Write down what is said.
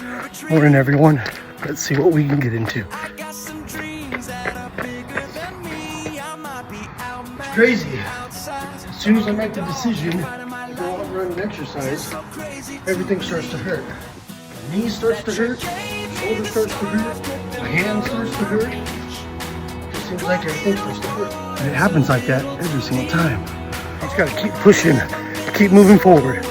Morning, everyone. Let's see what we can get into. It's crazy. As soon as I make the decision to go out and run and exercise, everything starts to hurt. My knee starts to hurt, my shoulder starts to hurt, my hand starts to hurt. It just seems like everything starts to hurt. And it happens like that every single time. You just gotta keep pushing, keep moving forward.